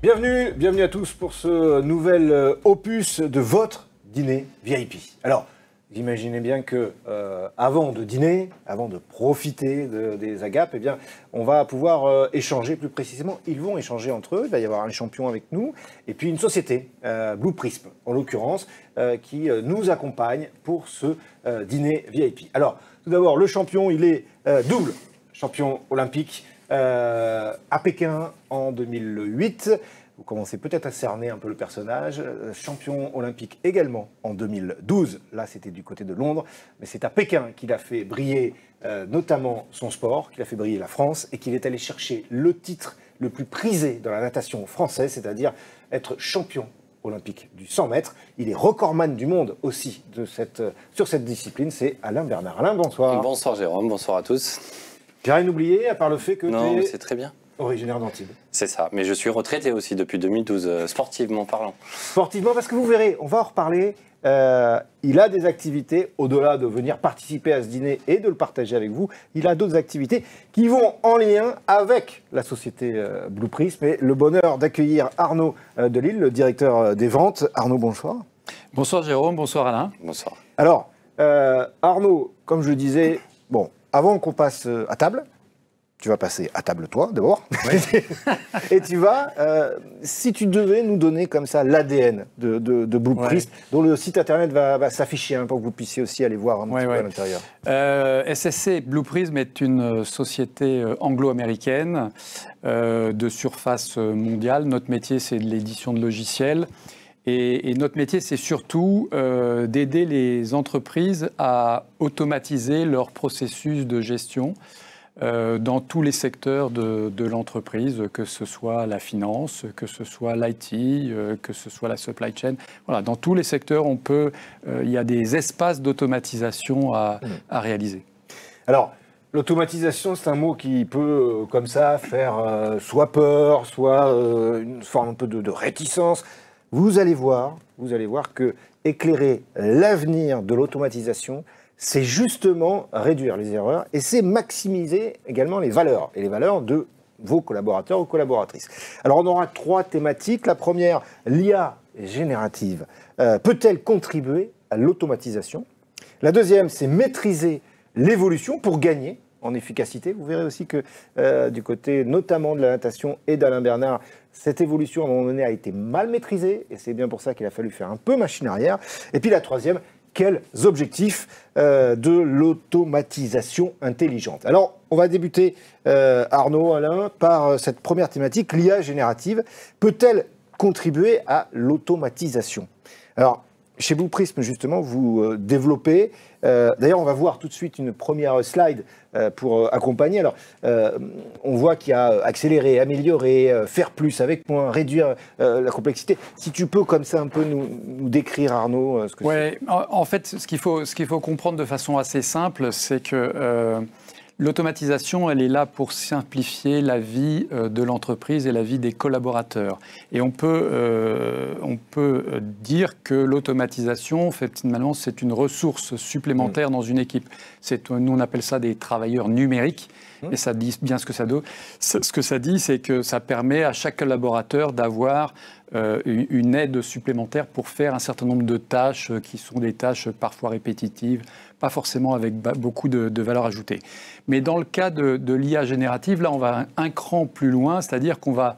Bienvenue à tous pour ce nouvel opus de votre dîner VIP. Alors, vous imaginez bien que avant de dîner, avant de profiter des agapes, eh bien, on va pouvoir échanger plus précisément. Ils vont échanger entre eux. Il va y avoir un champion avec nous et puis une société, Blue Prism en l'occurrence, qui nous accompagne pour ce dîner VIP. Alors, tout d'abord, le champion, il est double champion olympique à Pékin en 2008. Vous commencez peut-être à cerner un peu le personnage. Champion olympique également en 2012. Là, c'était du côté de Londres. Mais c'est à Pékin qu'il a fait briller notamment son sport, qu'il a fait briller la France et qu'il est allé chercher le titre le plus prisé dans la natation française, c'est-à-dire être champion olympique du 100 mètres. Il est recordman du monde aussi sur cette discipline. C'est Alain Bernard. Alain, bonsoir. Bonsoir Jérôme, bonsoir à tous. J'ai rien oublié, à part le fait que non, mais c'est très bien. Originaire d'Antibes. C'est ça, mais je suis retraité aussi depuis 2012, sportivement parlant. Sportivement, parce que vous verrez, on va en reparler. Il a des activités, au-delà de venir participer à ce dîner et de le partager avec vous, il a d'autres activités qui vont en lien avec la société Blue Prism. Et le bonheur d'accueillir Arnaud Delisle, le directeur des ventes. Arnaud, bonsoir. Bonsoir Jérôme, bonsoir Alain. Bonsoir. Alors, Arnaud, comme je le disais, bon, avant qu'on passe à table, tu vas passer à table toi d'abord, oui. Et tu vas, si tu devais nous donner comme ça l'ADN de Blue Prism, dont le site internet va s'afficher pour que vous puissiez aussi aller voir un petit peu à l'intérieur. SSC Blue Prism est une société anglo-américaine de surface mondiale. Notre métier, c'est de l'édition de logiciels. Et notre métier, c'est surtout d'aider les entreprises à automatiser leur processus de gestion dans tous les secteurs de l'entreprise, que ce soit la finance, que ce soit l'IT, que ce soit la supply chain. Voilà, dans tous les secteurs, il y a des espaces d'automatisation à réaliser. Alors, l'automatisation, c'est un mot qui peut, comme ça, faire soit peur, soit une forme un peu de réticence. Vous allez voir que éclairer l'avenir de l'automatisation, c'est justement réduire les erreurs et c'est maximiser également les valeurs, et les valeurs de vos collaborateurs ou collaboratrices. Alors on aura 3 thématiques. La première, l'IA générative peut-elle contribuer à l'automatisation? La deuxième, c'est maîtriser l'évolution pour gagner en efficacité. Vous verrez aussi que du côté notamment de la natation et d'Alain Bernard, cette évolution à un moment donné a été mal maîtrisée et c'est bien pour ça qu'il a fallu faire un peu machine arrière. Et puis la troisième, quels objectifs de l'automatisation intelligente. Alors, on va débuter, Arnaud, Alain, par cette première thématique, l'IA générative. Peut-elle contribuer à l'automatisation? Alors, chez Blue Prism, justement, vous développez. D'ailleurs, on va voir tout de suite une première slide pour accompagner. Alors, on voit qu'il y a accélérer, améliorer, faire plus avec moins, réduire la complexité. Si tu peux, comme ça, un peu nous décrire, Arnaud, ce que c'est. En fait, ce qu'il faut comprendre de façon assez simple, c'est que l'automatisation, elle est là pour simplifier la vie de l'entreprise et la vie des collaborateurs. Et on peut dire que l'automatisation, finalement, c'est une ressource supplémentaire dans une équipe. Nous, on appelle ça des travailleurs numériques. Et ça dit bien ce que ça dit. Ce que ça dit, c'est que ça permet à chaque collaborateur d'avoir une aide supplémentaire pour faire un certain nombre de tâches qui sont des tâches parfois répétitives, pas forcément avec beaucoup de valeur ajoutée. Mais dans le cas de l'IA générative, là, on va un cran plus loin, c'est-à-dire qu'on va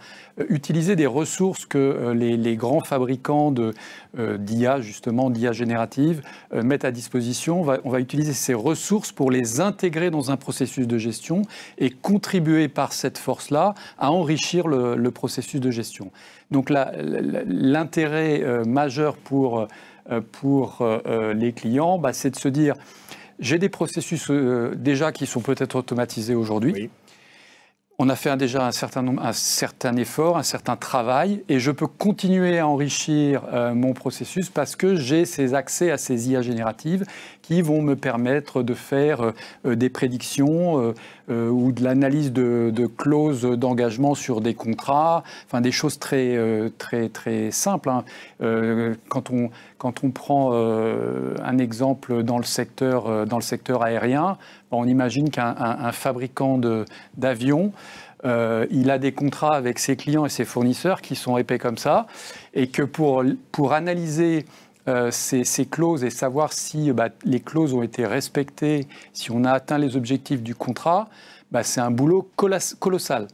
utiliser des ressources que les grands fabricants d'IA, justement, d'IA générative, mettent à disposition. On va utiliser ces ressources pour les intégrer dans un processus de gestion et contribuer par cette force-là à enrichir le processus de gestion. Donc l'intérêt majeur pour les clients, c'est de se dire, j'ai des processus déjà qui sont peut-être automatisés aujourd'hui. Oui. On a fait déjà un certain effort, un certain travail, et je peux continuer à enrichir mon processus parce que j'ai ces accès à ces IA génératives qui vont me permettre de faire des prédictions ou de l'analyse de clauses d'engagement sur des contrats, enfin des choses très simples. Hein. Quand on prend un exemple dans le secteur aérien, on imagine qu'un fabricant d'avions il a des contrats avec ses clients et ses fournisseurs qui sont épais comme ça, et que pour analyser ces clauses et savoir si les clauses ont été respectées, si on a atteint les objectifs du contrat, c'est un boulot colossal.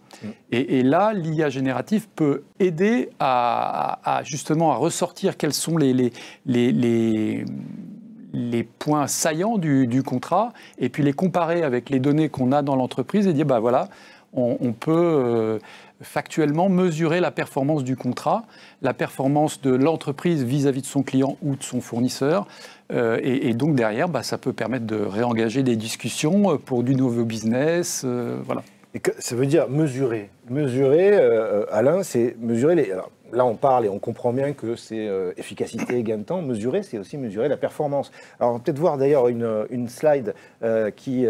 Et là, l'IA générative peut aider justement à ressortir quels sont les points saillants du contrat, et puis les comparer avec les données qu'on a dans l'entreprise et dire, voilà, on peut factuellement mesurer la performance du contrat, la performance de l'entreprise vis-à-vis de son client ou de son fournisseur. Et donc derrière, ça peut permettre de réengager des discussions pour du nouveau business. Voilà. Et ça veut dire mesurer. Mesurer, Alain, c'est mesurer les... Alors, là, on parle et on comprend bien que c'est efficacité et gain de temps. Mesurer, c'est aussi mesurer la performance. Alors, on va peut-être voir d'ailleurs une slide qui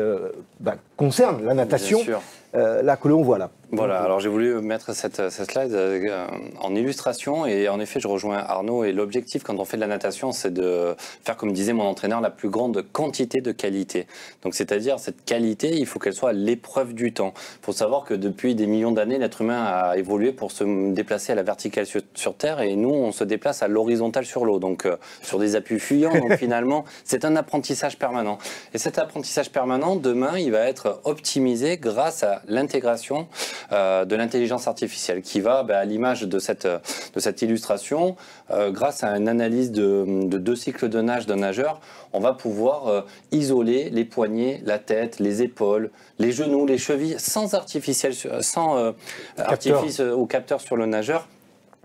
concerne la natation. Bien sûr. Là, que l'on voit là. Voilà, alors j'ai voulu mettre cette slide en illustration, et en effet je rejoins Arnaud, et l'objectif quand on fait de la natation, c'est de faire, comme disait mon entraîneur, la plus grande quantité de qualité. Donc c'est-à-dire cette qualité, il faut qu'elle soit à l'épreuve du temps. Il faut savoir que depuis des millions d'années, l'être humain a évolué pour se déplacer à la verticale sur Terre, et nous on se déplace à l'horizontale sur l'eau, donc sur des appuis fuyants. Donc finalement c'est un apprentissage permanent. Et cet apprentissage permanent, demain, il va être optimisé grâce à l'intégration de l'intelligence artificielle qui va, à l'image de cette illustration, grâce à une analyse de 2 cycles de nage d'un nageur, on va pouvoir isoler les poignets, la tête, les épaules, les genoux, les chevilles, sans artifice ou capteur sur le nageur.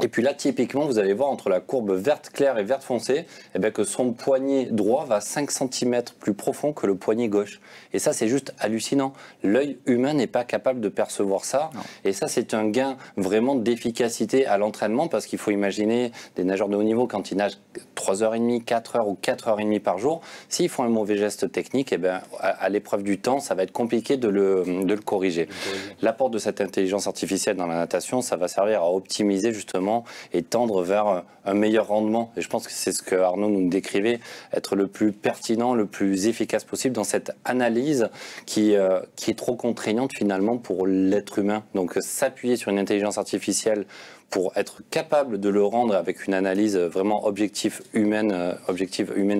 Et puis là, typiquement, vous allez voir entre la courbe verte claire et verte foncée, que son poignet droit va 5 cm plus profond que le poignet gauche. Et ça, c'est juste hallucinant. L'œil humain n'est pas capable de percevoir ça. Non. Et ça, c'est un gain vraiment d'efficacité à l'entraînement, parce qu'il faut imaginer des nageurs de haut niveau, quand ils nagent 3h30, 4h ou 4h30 par jour, s'ils font un mauvais geste technique, à l'épreuve du temps, ça va être compliqué de le corriger. L'apport de cette intelligence artificielle dans la natation, ça va servir à optimiser justement et tendre vers un meilleur rendement. Et je pense que c'est ce que Arnaud nous décrivait, être le plus pertinent, le plus efficace possible dans cette analyse qui est trop contraignante finalement pour l'être humain. Donc s'appuyer sur une intelligence artificielle pour être capable de le rendre avec une analyse vraiment objective humaine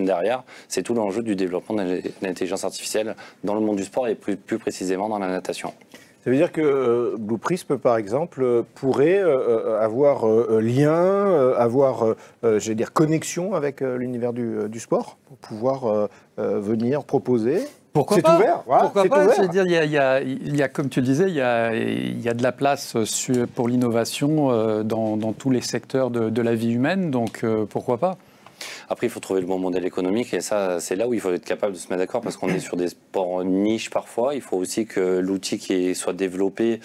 derrière, c'est tout l'enjeu du développement de l'intelligence artificielle dans le monde du sport et plus précisément dans la natation. Ça veut dire que Blue Prism, par exemple, pourrait avoir connexion avec l'univers du sport pour pouvoir venir proposer. Pourquoi pas ? Ouvert, voilà, pourquoi pas ouvert. Je veux dire, il y a, comme tu le disais, il y a de la place pour l'innovation dans tous les secteurs de la vie humaine, donc pourquoi pas ? Après, il faut trouver le bon modèle économique, et ça, c'est là où il faut être capable de se mettre d'accord, parce qu'on est sur des sports niches parfois. Il faut aussi que l'outil qui soit développé,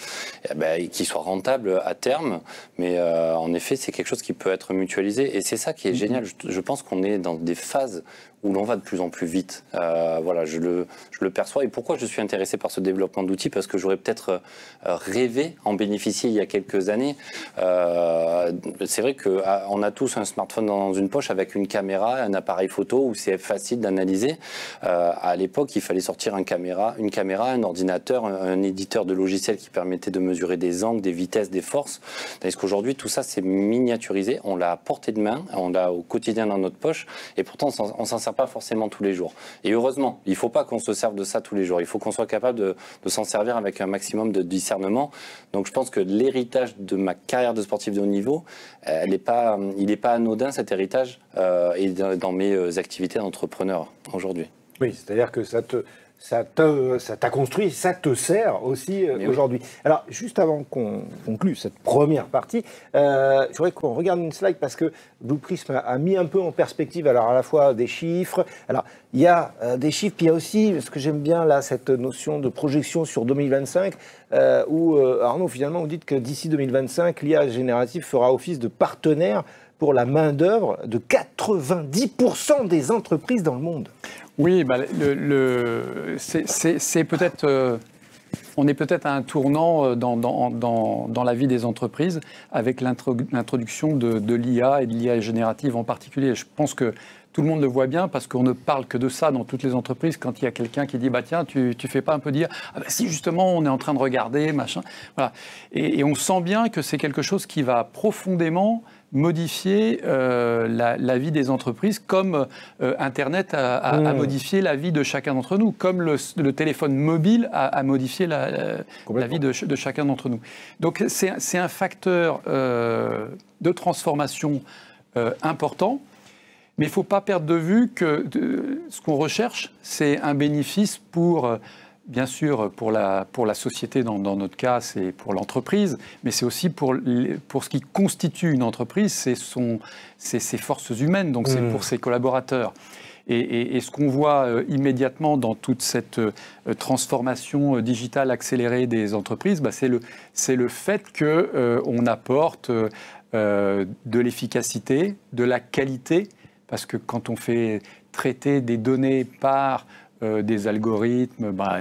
qu'il soit rentable à terme. Mais en effet, c'est quelque chose qui peut être mutualisé, et c'est ça qui est génial. Je pense qu'on est dans des phases où l'on va de plus en plus vite. Voilà, je le perçois. Et pourquoi je suis intéressé par ce développement d'outils ? Parce que j'aurais peut-être rêvé en bénéficier il y a quelques années. C'est vrai qu'on a tous un smartphone dans une poche avec une caméra, un appareil photo où c'est facile d'analyser. À l'époque, il fallait sortir une caméra, un ordinateur, un éditeur de logiciels qui permettait de mesurer des angles, des vitesses, des forces. Tandis qu'aujourd'hui, tout ça, c'est miniaturisé. On l'a à portée de main, on l'a au quotidien dans notre poche. Et pourtant, on s'en sert pas forcément tous les jours. Et heureusement, il ne faut pas qu'on se serve de ça tous les jours. Il faut qu'on soit capable de s'en servir avec un maximum de discernement. Donc je pense que l'héritage de ma carrière de sportif de haut niveau, il n'est pas anodin, cet héritage, et dans mes activités d'entrepreneur aujourd'hui. Oui, c'est-à-dire que ça t'a construit, ça te sert aussi aujourd'hui. Oui. Alors, juste avant qu'on conclue cette première partie, il faudrait qu'on regarde une slide parce que Blue Prism a mis un peu en perspective, alors à la fois des chiffres. Alors, il y a des chiffres, puis il y a aussi, ce que j'aime bien là, cette notion de projection sur 2025, où Arnaud, finalement, vous dites que d'ici 2025, l'IA générative fera office de partenaire pour la main-d'œuvre de 90% des entreprises dans le monde. Oui, c'est peut-être, on est peut-être à un tournant dans la vie des entreprises avec l'introduction de l'IA et de l'IA générative en particulier. Je pense que tout le monde le voit bien parce qu'on ne parle que de ça dans toutes les entreprises. Quand il y a quelqu'un qui dit, bah tiens, tu fais pas un peu dire, ah bah si justement on est en train de regarder, machin. Voilà. Et on sent bien que c'est quelque chose qui va profondément modifier la vie des entreprises, comme Internet a modifié la vie de chacun d'entre nous, comme le téléphone mobile a modifié la vie de chacun d'entre nous. Donc c'est un facteur de transformation important, mais il ne faut pas perdre de vue que ce qu'on recherche, c'est un bénéfice pour... Bien sûr, pour la société, dans notre cas, c'est pour l'entreprise, mais c'est aussi pour ce qui constitue une entreprise, c'est ses forces humaines, donc c'est pour ses collaborateurs. Et ce qu'on voit immédiatement dans toute cette transformation digitale accélérée des entreprises, bah, c'est le fait qu'on apporte de l'efficacité, de la qualité, parce que quand on fait traiter des données par des algorithmes, bah,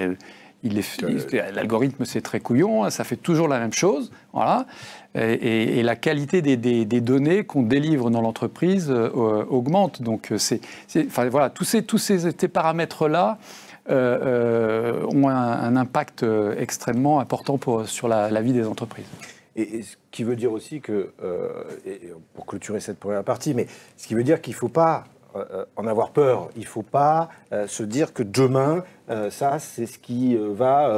l'algorithme c'est très couillon, hein, ça fait toujours la même chose, voilà. Et la qualité des données qu'on délivre dans l'entreprise augmente. Donc enfin, voilà, tous ces paramètres-là ont un impact extrêmement important sur la vie des entreprises. Et ce qui veut dire aussi que, pour clôturer cette première partie, mais ce qui veut dire qu'il ne faut pas en avoir peur. Il ne faut pas se dire que demain, ça, c'est ce qui va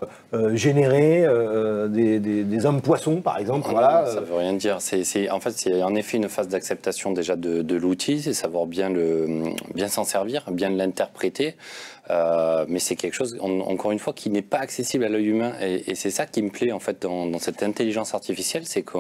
générer des hommes-poissons, par exemple. Voilà. Ça ne veut rien dire. En fait, c'est en effet une phase d'acceptation déjà de l'outil, c'est savoir bien s'en servir, bien l'interpréter. Mais c'est quelque chose, encore une fois, qui n'est pas accessible à l'œil humain. Et c'est ça qui me plaît, en fait, dans cette intelligence artificielle, c'est que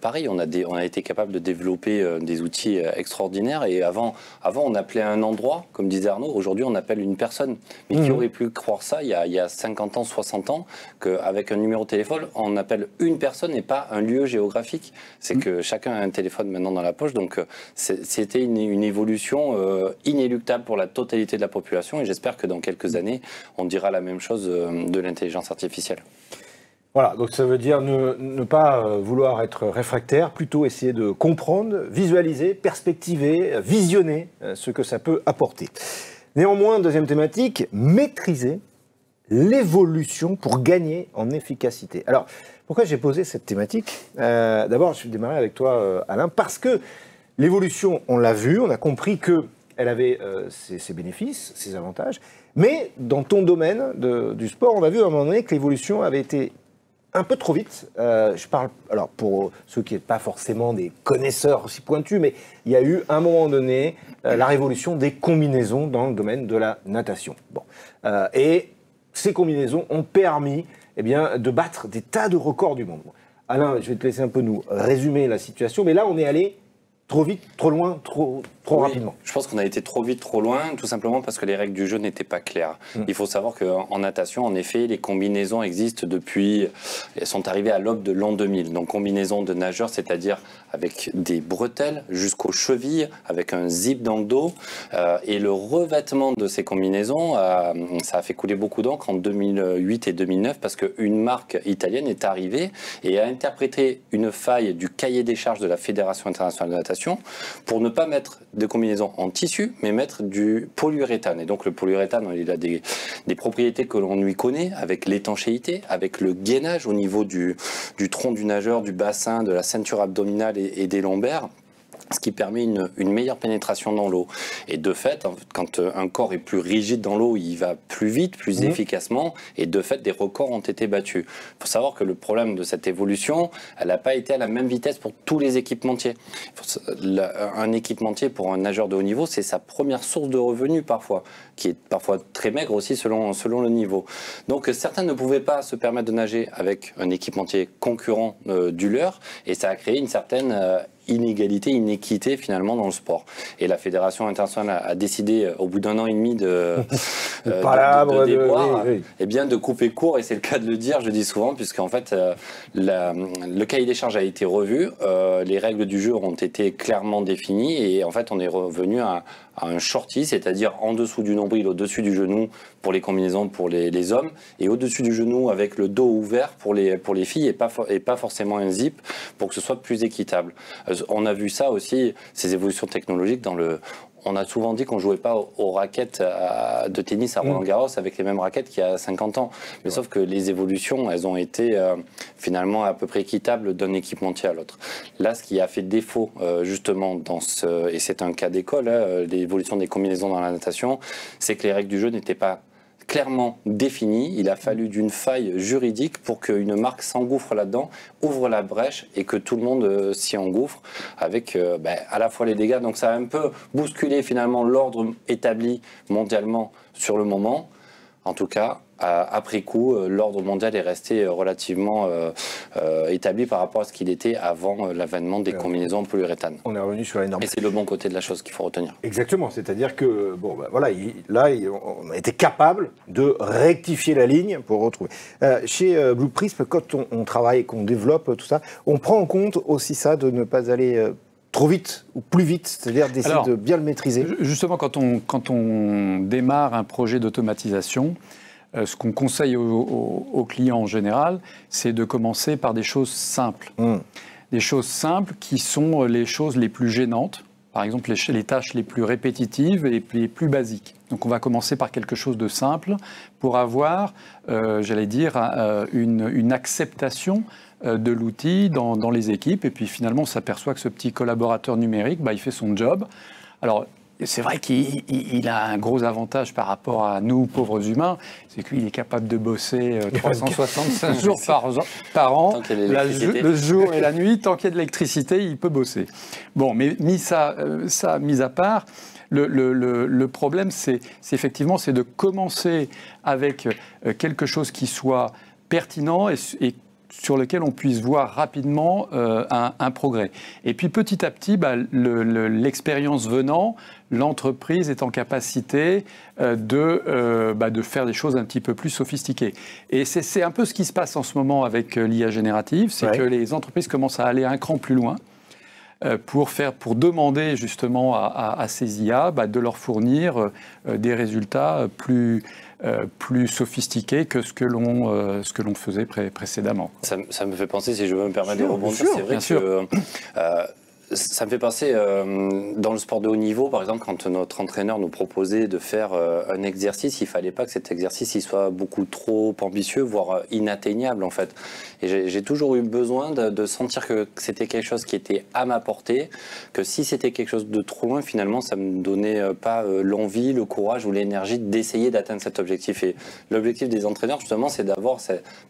pareil, on a été capable de développer des outils extraordinaires. Et avant, on appelait un endroit, comme disait Arnaud. Aujourd'hui, on appelle une personne. Mais qui aurait pu croire ça il y a 50 ans, 60 ans, qu'avec un numéro de téléphone, on appelle une personne et pas un lieu géographique. C'est que chacun a un téléphone maintenant dans la poche. Donc, c'était une évolution inéluctable pour la totalité de la population. Et j'espère que dans quelques années, on dira la même chose de l'intelligence artificielle. Voilà, donc ça veut dire ne pas vouloir être réfractaire, plutôt essayer de comprendre, visualiser, perspectiver, visionner ce que ça peut apporter. Néanmoins, deuxième thématique, maîtriser l'évolution pour gagner en efficacité. Alors, pourquoi j'ai posé cette thématique ? D'abord, je vais démarrer avec toi, Alain, parce que l'évolution, on l'a vu, on a compris qu'elle avait ses bénéfices, ses avantages, mais dans ton domaine du sport, on a vu à un moment donné que l'évolution avait été un peu trop vite. Je parle, alors pour ceux qui n'êtes pas forcément des connaisseurs aussi pointus, mais il y a eu à un moment donné la révolution des combinaisons dans le domaine de la natation. Bon. Et ces combinaisons ont permis de battre des tas de records du monde. Alain, je vais te laisser un peu nous résumer la situation, mais là on est allé trop vite, trop loin, trop rapidement. Je pense qu'on a été trop vite, trop loin, tout simplement parce que les règles du jeu n'étaient pas claires. Il faut savoir qu'en natation, en effet, les combinaisons existent depuis... Elles sont arrivées à l'aube de l'an 2000. Donc combinaison de nageurs, c'est-à-dire avec des bretelles jusqu'aux chevilles, avec un zip dans le dos. Et le revêtement de ces combinaisons, ça a fait couler beaucoup d'encre en 2008 et 2009 parce qu'une marque italienne est arrivée et a interprété une faille du cahier des charges de la Fédération internationale de natation pour ne pas mettre de combinaison en tissu, mais mettre du polyuréthane. Et donc le polyuréthane, il a des propriétés que l'on lui connaît, avec l'étanchéité, avec le gainage au niveau du tronc du nageur, du bassin, de la ceinture abdominale et des lombaires, ce qui permet une meilleure pénétration dans l'eau. Et de fait, quand un corps est plus rigide dans l'eau, il va plus vite, plus efficacement, et de fait, des records ont été battus. Il faut savoir que le problème de cette évolution, elle n'a pas été à la même vitesse pour tous les équipementiers. Un équipementier, pour un nageur de haut niveau, c'est sa première source de revenus parfois, qui est parfois très maigre aussi selon le niveau. Donc certains ne pouvaient pas se permettre de nager avec un équipementier concurrent du leur, et ça a créé une certaine inégalité, inéquité finalement dans le sport. Et la Fédération internationale a décidé au bout d'un an et demi de déboire, eh bien de couper court, et c'est le cas de le dire, je dis souvent, puisqu'en fait le cahier des charges a été revu, les règles du jeu ont été clairement définies, et en fait on est revenu à un shorty, c'est-à-dire en dessous du nombril, au-dessus du genou pour les combinaisons pour les hommes, et au-dessus du genou avec le dos ouvert pour les filles, et pas forcément un zip, pour que ce soit plus équitable. On a vu ça aussi, ces évolutions technologiques on a souvent dit qu'on ne jouait pas aux raquettes de tennis à Roland-Garros avec les mêmes raquettes qu'il y a 50 ans. Mais sauf que les évolutions, elles ont été finalement à peu près équitables d'un équipementier à l'autre. Là, ce qui a fait défaut justement et c'est un cas d'école, l'évolution des combinaisons dans la natation, c'est que les règles du jeu n'étaient pas clairement défini. Il a fallu d'une faille juridique pour qu'une marque s'engouffre là-dedans, ouvre la brèche et que tout le monde s'y engouffre avec à la fois les dégâts. Donc ça a un peu bousculé finalement l'ordre établi mondialement sur le moment. En tout cas, après coup, l'ordre mondial est resté relativement établi par rapport à ce qu'il était avant l'avènement des combinaisons en polyuréthane. On est revenu sur la norme. Et c'est le bon côté de la chose qu'il faut retenir. Exactement, c'est-à-dire que voilà, on a été capable de rectifier la ligne pour retrouver. Chez Blue Prism, quand on travaille, qu'on développe tout ça, on prend en compte aussi ça de ne pas aller trop vite ou plus vite, c'est-à-dire d'essayer de bien le maîtriser. Justement, quand on démarre un projet d'automatisation, ce qu'on conseille aux clients en général, c'est de commencer par des choses simples. Des choses simples qui sont les choses les plus gênantes, par exemple les tâches les plus répétitives et les plus basiques. Donc on va commencer par quelque chose de simple pour avoir, j'allais dire, une acceptation de l'outil dans les équipes. Et puis finalement, on s'aperçoit que ce petit collaborateur numérique, il fait son job. Alors, c'est vrai qu'il a un gros avantage par rapport à nous, pauvres humains, c'est qu'il est capable de bosser 365 jours par an, le jour et la nuit, tant qu'il y a de l'électricité, il peut bosser. Bon, mais mis à part, le problème, c'est effectivement de commencer avec quelque chose qui soit pertinent et sur lequel on puisse voir rapidement un progrès. Et puis petit à petit, l'expérience venant, l'entreprise est en capacité de faire des choses un petit peu plus sophistiquées. Et c'est un peu ce qui se passe en ce moment avec l'IA générative, c'est que les entreprises commencent à aller un cran plus loin pour demander justement à ces IA de leur fournir des résultats plus sophistiqués que ce que l'on faisait précédemment. Ça me fait penser, si je veux me permettre de rebondir, c'est vrai que ça me fait penser, dans le sport de haut niveau, par exemple, quand notre entraîneur nous proposait de faire un exercice, il ne fallait pas que cet exercice il soit beaucoup trop ambitieux, voire inatteignable, en fait. Et j'ai toujours eu besoin de sentir que c'était quelque chose qui était à ma portée, que si c'était quelque chose de trop loin, finalement, ça ne me donnait pas l'envie, le courage ou l'énergie d'essayer d'atteindre cet objectif. Et l'objectif des entraîneurs, justement, c'est d'avoir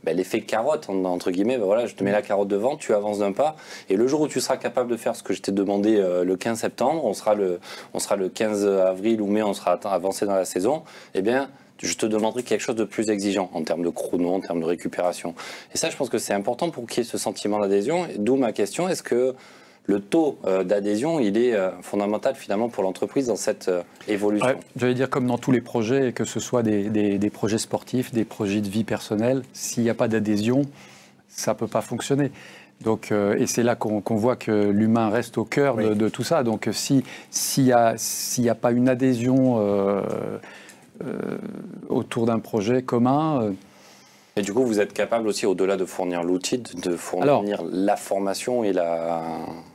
l'effet carotte, entre guillemets. Voilà, je te mets la carotte devant, tu avances d'un pas, et le jour où tu seras capable de faire ce que je t'ai demandé le 15 septembre, on sera le 15 avril ou mai, on sera avancé dans la saison, eh bien, je te demanderai quelque chose de plus exigeant en termes de chrono, en termes de récupération. Et ça, je pense que c'est important pour qu'il y ait ce sentiment d'adhésion. D'où ma question, est-ce que le taux d'adhésion, il est fondamental finalement pour l'entreprise dans cette évolution? J'allais dire comme dans tous les projets, que ce soit des projets sportifs, des projets de vie personnelle, s'il n'y a pas d'adhésion, ça ne peut pas fonctionner. Donc, et c'est là qu'on voit que l'humain reste au cœur de tout ça. Donc s'il y a pas une adhésion autour d'un projet commun... Et du coup, vous êtes capable aussi, au-delà de fournir l'outil, de fournir la formation et la...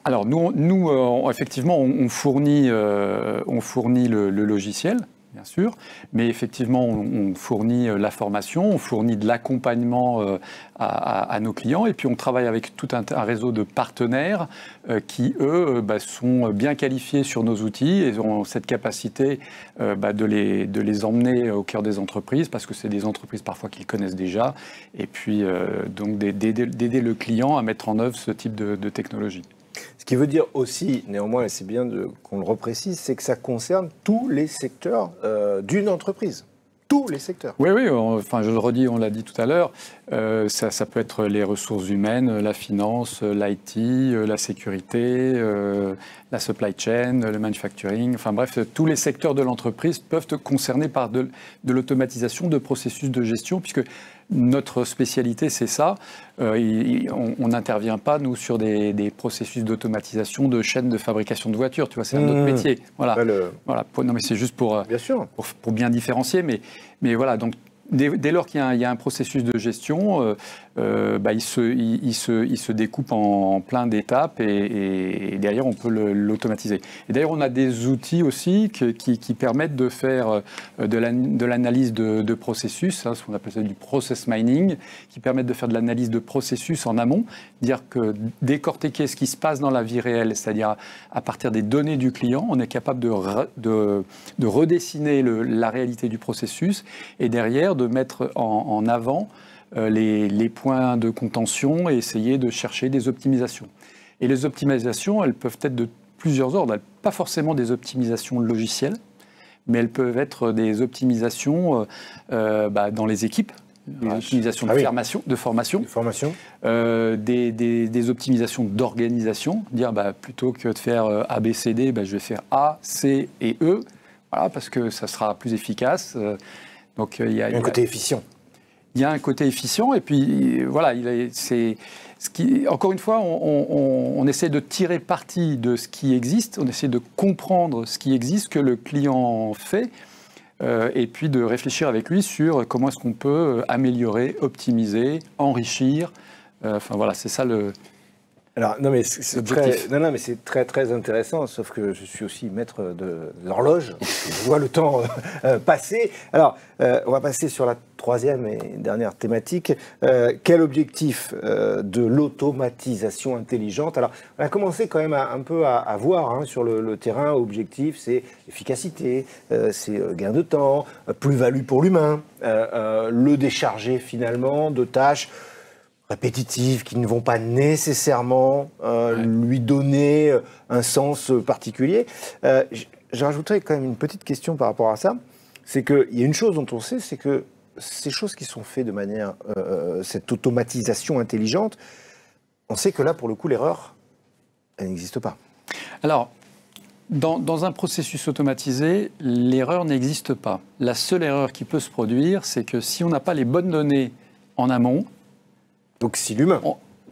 Alors nous effectivement, on fournit le logiciel, bien sûr, mais effectivement, on fournit la formation, on fournit de l'accompagnement à nos clients, et puis on travaille avec tout un réseau de partenaires qui, eux, sont bien qualifiés sur nos outils et ont cette capacité de les emmener au cœur des entreprises, parce que c'est des entreprises parfois qu'ils connaissent déjà, et puis donc d'aider le client à mettre en œuvre ce type de technologie. Ce qui veut dire aussi, néanmoins, et c'est bien qu'on le reprécise, c'est que ça concerne tous les secteurs d'une entreprise. Tous les secteurs. Oui, enfin, je le redis, on l'a dit tout à l'heure, ça peut être les ressources humaines, la finance, l'IT, la sécurité, la supply chain, le manufacturing, enfin bref, tous les secteurs de l'entreprise peuvent être concernés par de l'automatisation de processus de gestion, puisque notre spécialité, c'est ça. On n'intervient pas, nous, sur des processus d'automatisation de chaînes de fabrication de voitures. Tu vois, c'est un autre métier. Voilà. Non, mais c'est juste pour bien différencier. Mais voilà, donc dès lors qu'il y a un processus de gestion, il se découpe en plein d'étapes et derrière, on peut l'automatiser. Et d'ailleurs, on a des outils aussi qui permettent de faire de l'analyse de processus, ce qu'on appelle ça du process mining, qui permettent de faire de l'analyse de processus en amont, dire que décortiquer ce qui se passe dans la vie réelle, c'est-à-dire à partir des données du client, on est capable de redessiner la réalité du processus et derrière de mettre en avant les points de contention et essayer de chercher des optimisations. Et les optimisations, elles peuvent être de plusieurs ordres. Pas forcément des optimisations logicielles, mais elles peuvent être des optimisations dans les équipes, des optimisations de formation, des optimisations d'organisation, dire plutôt que de faire A, B, C, D, je vais faire A, C et E, voilà, parce que ça sera plus efficace. Donc, il y a un côté efficient. Il y a un côté efficient, et puis voilà, encore une fois, on essaie de tirer parti de ce qui existe, on essaie de comprendre ce qui existe, que le client fait, et puis de réfléchir avec lui sur comment est-ce qu'on peut améliorer, optimiser, enrichir. Enfin voilà, c'est ça le... Alors, non, mais c'est très, très intéressant, sauf que je suis aussi maître de l'horloge, je vois le temps passer. Alors, on va passer sur la troisième et dernière thématique. Quel objectif de l'automatisation intelligente? Alors, on a commencé quand même un peu à voir sur le terrain. Objectif, c'est efficacité, c'est gain de temps, plus-value pour l'humain, le décharger finalement de tâches répétitives qui ne vont pas nécessairement lui donner un sens particulier. Je rajouterais quand même une petite question par rapport à ça. C'est qu'il y a une chose dont on sait, c'est que ces choses qui sont faites de manière, cette automatisation intelligente, on sait que là, pour le coup, l'erreur, elle n'existe pas. Alors, dans un processus automatisé, l'erreur n'existe pas. La seule erreur qui peut se produire, c'est que si on n'a pas les bonnes données en amont, donc si l'humain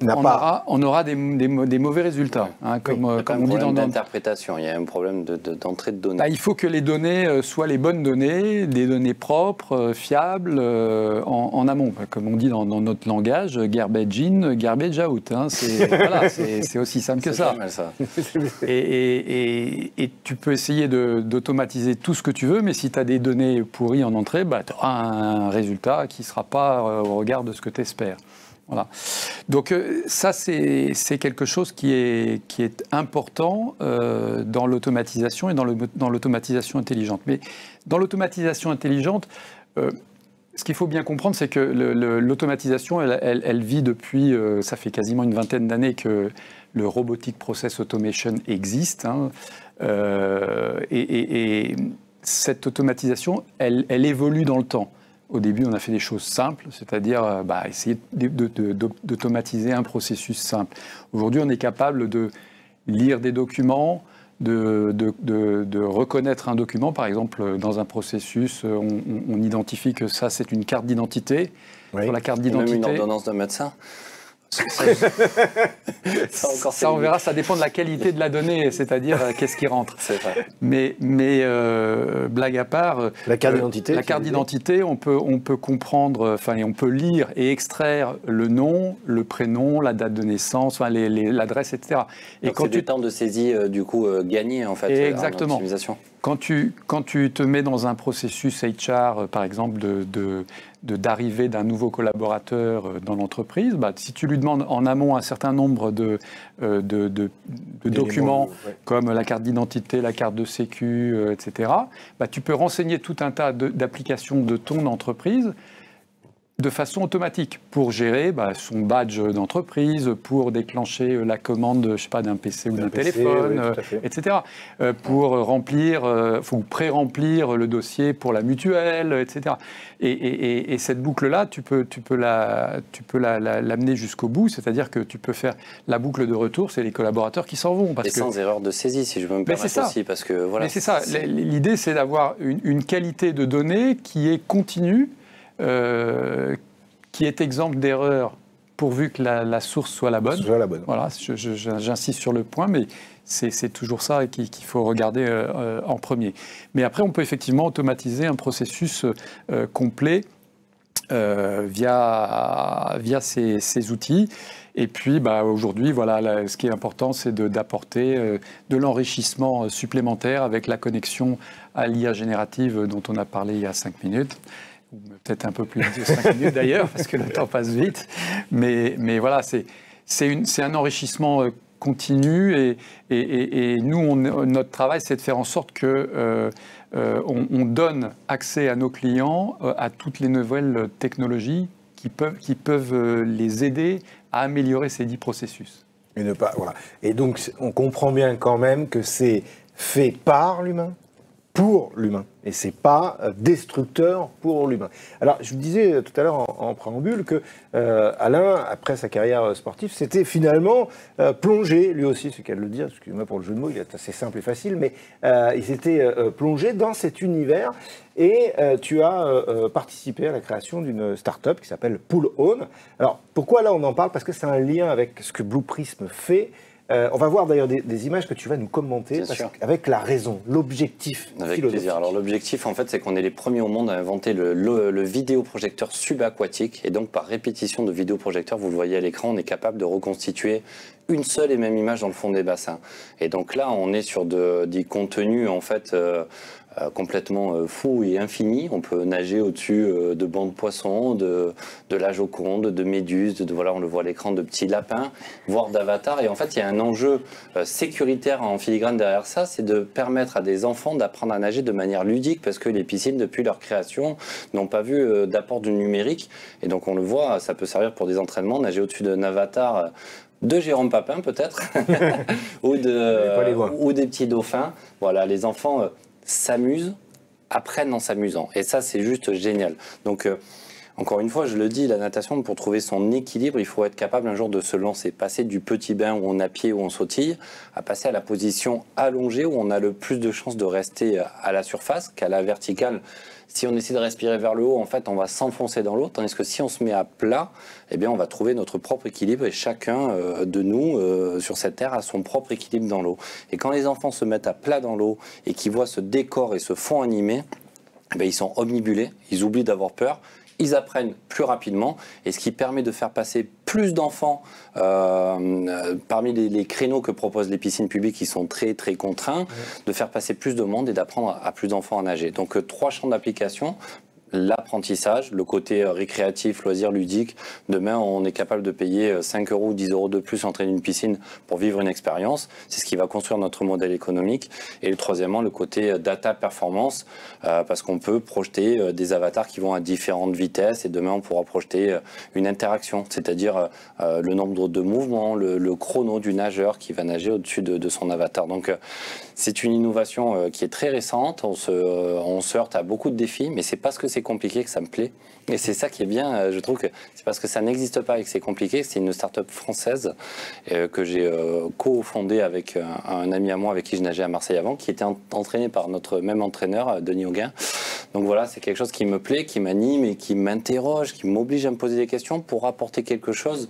on aura des mauvais résultats. Comme on dit dans l'interprétation, il y a un problème d'entrée de données. Il faut que les données soient les bonnes données, des données propres, fiables, en amont. Comme on dit dans notre langage, garbage in, garbage out. C'est aussi simple que ça. C'est pas mal, ça. Et tu peux essayer d'automatiser tout ce que tu veux, mais si tu as des données pourries en entrée, tu auras un résultat qui ne sera pas au regard de ce que tu espères. Voilà. Donc ça, c'est quelque chose qui est important dans l'automatisation et dans l'automatisation intelligente. Mais dans l'automatisation intelligente, ce qu'il faut bien comprendre, c'est que l'automatisation, elle vit depuis, ça fait quasiment une vingtaine d'années que le Robotic Process Automation existe. Et cette automatisation, elle évolue dans le temps. Au début, on a fait des choses simples, c'est-à-dire essayer d'automatiser un processus simple. Aujourd'hui, on est capable de lire des documents, de reconnaître un document. Par exemple, dans un processus, on identifie que ça, c'est une carte d'identité. Oui. Sur la carte d'identité, même une ordonnance de médecin. Ça, on verra, ça dépend de la qualité de la donnée, c'est-à-dire qu'est-ce qui rentre. C'est vrai. Mais blague à part, la carte d'identité, on peut comprendre, on peut lire et extraire le nom, le prénom, la date de naissance, l'adresse, etc. Et quand des temps de saisie du coup gagnés en fait. Exactement. En optimisation. Quand tu te mets dans un processus HR, par exemple, d'arrivée d'un nouveau collaborateur dans l'entreprise, si tu lui demandes en amont un certain nombre de documents, comme la carte d'identité, la carte de sécu, etc., tu peux renseigner tout un tas d'applications de ton entreprise de façon automatique pour gérer son badge d'entreprise, pour déclencher la commande, je sais pas, d'un PC ou d'un téléphone, etc. Pour remplir, ou pré-remplir le dossier pour la mutuelle, etc. Et cette boucle-là, tu peux l'amener jusqu'au bout, c'est-à-dire que tu peux faire la boucle de retour, c'est les collaborateurs qui s'en vont. Sans erreur de saisie, si je veux me permettre aussi, parce que voilà. Mais c'est ça. L'idée, c'est d'avoir une qualité de données qui est continue. Qui est exemple d'erreur pourvu que la source soit la bonne. Voilà, j'insiste sur le point, mais c'est toujours ça qu'il faut regarder en premier. Mais après, on peut effectivement automatiser un processus complet via ces outils. Et puis aujourd'hui, voilà, ce qui est important, c'est d'apporter de l'enrichissement supplémentaire avec la connexion à l'IA générative dont on a parlé il y a 5 minutes. Ou peut-être un peu plus de 5 minutes d'ailleurs, parce que le temps passe vite. Mais voilà, c'est un enrichissement continu. Et nous, notre travail, c'est de faire en sorte que on donne accès à nos clients à toutes les nouvelles technologies qui peuvent les aider à améliorer ces 10 processus. Et ne pas, voilà. Et donc, on comprend bien quand même que c'est fait par l'humain, pour l'humain. Et c'est pas destructeur pour l'humain. Alors, je vous disais tout à l'heure en préambule que Alain, après sa carrière sportive, s'était finalement plongé, lui aussi, c'est qu'à le dire, excusez-moi pour le jeu de mots, il est assez simple et facile, mais il s'était plongé dans cet univers et tu as participé à la création d'une start-up qui s'appelle Pool Own. Alors, pourquoi là on en parle? Parce que c'est un lien avec ce que Blue Prism fait. On va voir d'ailleurs des images que tu vas nous commenter avec la raison, l'objectif. Avec plaisir. Alors l'objectif, en fait, c'est qu'on est les premiers au monde à inventer le vidéoprojecteur subaquatique. Et donc, par répétition de vidéoprojecteurs, vous le voyez à l'écran, on est capable de reconstituer une seule et même image dans le fond des bassins. Et donc là, on est sur des contenus, en fait, complètement fou et infini. On peut nager au-dessus de bancs de poissons, de la Joconde, de méduses, voilà, on le voit à l'écran, de petits lapins, voire d'avatars. Et en fait, il y a un enjeu sécuritaire en filigrane derrière ça, c'est de permettre à des enfants d'apprendre à nager de manière ludique, parce que les piscines, depuis leur création, n'ont pas vu d'apport du numérique. Et donc, on le voit, ça peut servir pour des entraînements, nager au-dessus d'un avatar de Jérôme Papin, peut-être, ou des petits dauphins. Voilà, les enfants s'amusent, apprennent en s'amusant. Et ça, c'est juste génial. Donc, encore une fois, je le dis, la natation, pour trouver son équilibre, il faut être capable un jour de se lancer, passer du petit bain où on a pied, où on sautille, à passer à la position allongée, où on a le plus de chances de rester à la surface qu'à la verticale. Si on essaie de respirer vers le haut, en fait, on va s'enfoncer dans l'eau, tandis que si on se met à plat, eh bien, on va trouver notre propre équilibre, et chacun de nous, sur cette terre, a son propre équilibre dans l'eau. Et quand les enfants se mettent à plat dans l'eau et qu'ils voient ce décor et ce fond animé, eh bien, ils sont omnibulés, ils oublient d'avoir peur, ils apprennent plus rapidement, et ce qui permet de faire passer plus d'enfants parmi les créneaux que proposent les piscines publiques qui sont très très contraints, de faire passer plus de monde et d'apprendre à plus d'enfants à nager. Donc 3 champs d'application. L'apprentissage, le côté récréatif, loisir, ludique. Demain, on est capable de payer 5 euros ou 10 euros de plus entrée d'une piscine pour vivre une expérience. C'est ce qui va construire notre modèle économique. Et troisièmement, le côté data performance, parce qu'on peut projeter des avatars qui vont à différentes vitesses. Et demain, on pourra projeter une interaction, c'est-à-dire le nombre de mouvements, le chrono du nageur qui va nager au-dessus de son avatar. Donc, c'est une innovation qui est très récente. On se heurte à beaucoup de défis, mais c'est parce que c'est compliqué que ça me plaît. Et c'est ça qui est bien, je trouve que c'est parce que ça n'existe pas et que c'est compliqué. C'est une start-up française que j'ai co-fondée avec un ami à moi avec qui je nageais à Marseille avant, qui était entraîné par notre même entraîneur, Denis Auguin. Donc voilà, c'est quelque chose qui me plaît, qui m'anime et qui m'interroge, qui m'oblige à me poser des questions pour apporter quelque chose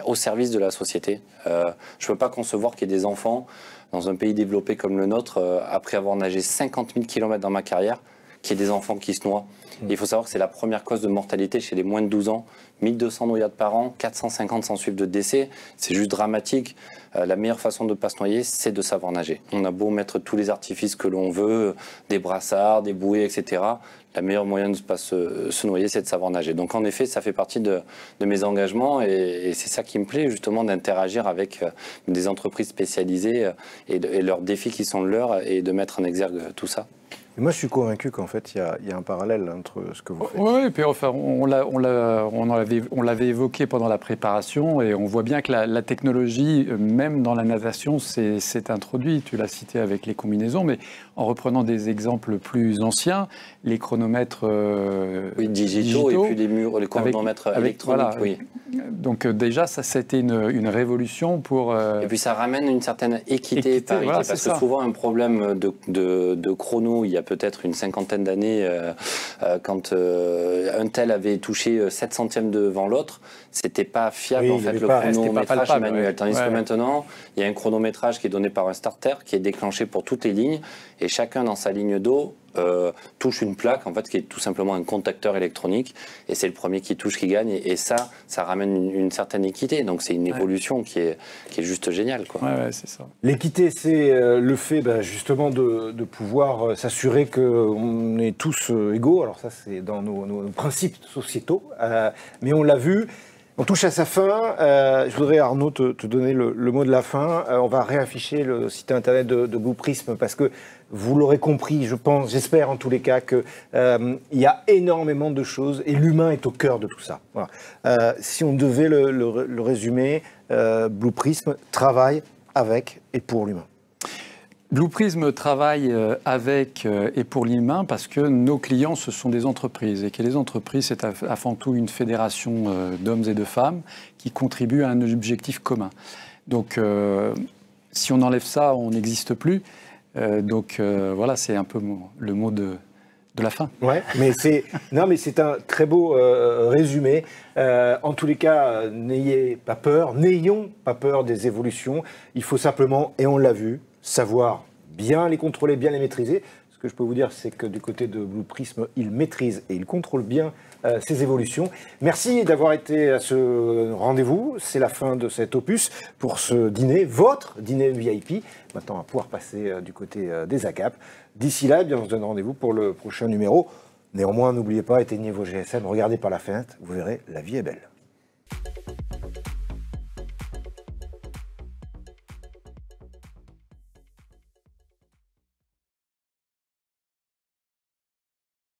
au service de la société. Je ne peux pas concevoir qu'il y ait des enfants dans un pays développé comme le nôtre, après avoir nagé 50 000 km dans ma carrière, qu'il y ait des enfants qui se noient. Il faut savoir que c'est la première cause de mortalité chez les moins de 12 ans. 1200 noyades par an, 450 sans suivre de décès. C'est juste dramatique. La meilleure façon de ne pas se noyer, c'est de savoir nager. On a beau mettre tous les artifices que l'on veut, des brassards, des bouées, etc. La meilleure moyen de ne pas se noyer, c'est de savoir nager. Donc en effet, ça fait partie de mes engagements et c'est ça qui me plaît, justement, d'interagir avec des entreprises spécialisées et leurs défis qui sont leurs et de mettre en exergue tout ça. Et moi, je suis convaincu qu'en fait, il y a un parallèle entre ce que vous faites. Oui, et puis enfin, on l'avait évoqué pendant la préparation, et on voit bien que la technologie, même dans la natation, s'est introduite. Tu l'as cité avec les combinaisons, mais en reprenant des exemples plus anciens, les chronomètres digitaux, et puis les chronomètres électroniques. Voilà. Oui. Donc déjà, ça, c'était une révolution pour... Et puis ça ramène une certaine équité et parité, voilà, parce que souvent un problème de chrono, il y a peut-être une 50aine d'années, quand un tel avait touché 7 centièmes devant l'autre, c'était pas fiable, en fait, le chronométrage manuel. Tandis que maintenant, il y a un chronométrage qui est donné par un starter, qui est déclenché pour toutes les lignes, et chacun dans sa ligne d'eau touche une plaque, en fait, qui est tout simplement un contacteur électronique, et c'est le premier qui touche qui gagne, et ça ramène une certaine équité. Donc c'est une évolution qui est juste géniale, quoi. Ouais, c'est ça. L'équité, c'est le fait justement de pouvoir s'assurer qu'on est tous égaux. Alors ça, c'est dans nos principes sociétaux, mais on l'a vu. On touche à sa fin. Je voudrais, Arnaud, te donner le mot de la fin. On va réafficher le site internet de Blue Prism parce que vous l'aurez compris, je pense, j'espère en tous les cas, qu'il y a énormément de choses et l'humain est au cœur de tout ça. Voilà. Si on devait le résumer, Blue Prism travaille avec et pour l'humain. Blue Prism travaille avec et pour l'humain parce que nos clients, ce sont des entreprises et que les entreprises, c'est avant tout une fédération d'hommes et de femmes qui contribuent à un objectif commun. Donc, si on enlève ça, on n'existe plus. Voilà, c'est un peu le mot de la fin. Ouais, mais c'est un très beau résumé. En tous les cas, n'ayons pas peur des évolutions. Il faut simplement, et on l'a vu, savoir bien les contrôler, bien les maîtriser. Ce que je peux vous dire, c'est que du côté de Blue Prism, ils maîtrisent et ils contrôlent bien ces évolutions. Merci d'avoir été à ce rendez-vous. C'est la fin de cet opus pour ce dîner, votre dîner VIP. Maintenant, on va pouvoir passer du côté des ACAP. D'ici là, on se donne rendez-vous pour le prochain numéro. Néanmoins, n'oubliez pas, éteignez vos GSM, regardez par la fenêtre, vous verrez, la vie est belle.